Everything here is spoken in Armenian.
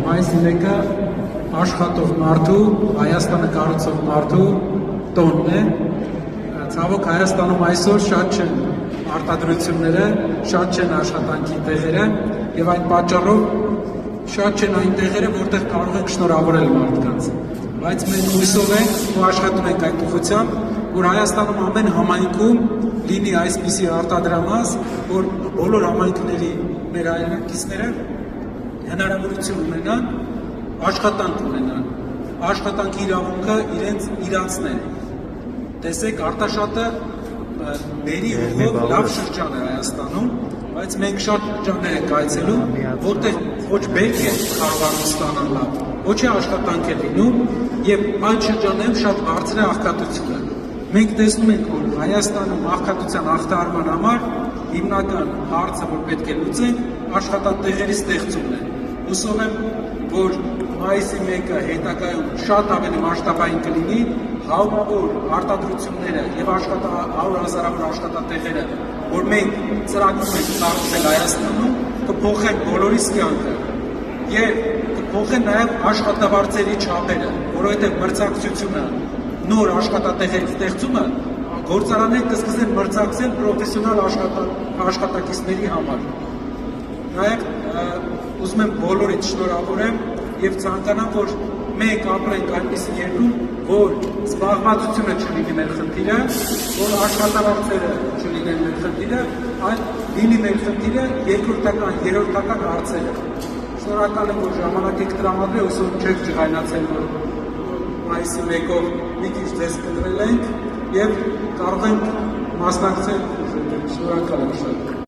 Մայիսի 1-ը աշխատող մարդու, Հայաստանը կառուցող մարդու տոնն է։ Ցավոք Հայաստանում այսօր շատ չեն արտադրությունները, շատ չեն աշխատանքի տեղերը եւ այդ պատճառով շատ չեն այն տեղերը, որտեղ կարող ենք շնորհավորել մարդկանց։ Բայց մենք հույսով ենք ու աշխատում ենք այդ ուղղությամբ, որ Հայաստանում ամեն համայնքում լինի այսպիսի արտադրամաս, որ բոլոր համայնքների մեր հայրենակիցները հնարավորություն ունենան, աշխատանք ունենան, աշխատանքի իրավունքը իրենց իրացնեն։ Տեսեք, Արտաշատը բերի ուղղով լավ շրջան է Հայաստանում, բայց մենք շատ շրջաններ ենք այցելում, որտեղ ոչ բերք է կարողանում ստանալ լավ, ոչ է աշխատանք է լինում եւ այդ շրջաններում շատ բարձր է աղքատությունը։ Մենք տեսնում ենք, որ Հայաստանում աղքատության ախտահարման համար հիմնական հարցը, որ պետք է լուծենք, աշխատատեղերի ստեղծումն է։ Հուսով եմ, որ մայիսի 1-ը հետագայում շատ ավելի մասշտաբային կլինի, հավանաբար արտադրությունները եւ 100,000 աշխատատեղերը, որ մենք ծրագրում ենք կառուցել Հայաստանում, կփոխեն բոլորիս կյանքը եւ կփոխեն նաեւ աշխատավարձերի չափերը, որովհետեւ մրցակցությունը, նոր աշխատատեղերի ստեղծումը գործարանները կսկսեն մրցակցել պրոֆեսիոնալ աշխատակիցների համար։ Նաեւ ուզում եմ բոլորիդ շնորհավորեմ եւ ցանկանամ, որ մենք ապրենք այնպիսի երկրում, որ զբաղվածությունը չլինի մեր խնդիրը, որ աշխատավարձերը չլինեն մեր խնդիրը, այլ լինի մեր խնդիրը երկրորդական, երրորդական հարցերը։ Շնորհակալ եմ, որ ժամանակ եք տրամադրել, ուսում չեք ջղայնացել, որ մայիսի 1-ով մի քիչ ձեզ կտրել ենք եւ կարող ենք մասնակցել։ Շնորհակալ եմ շատ։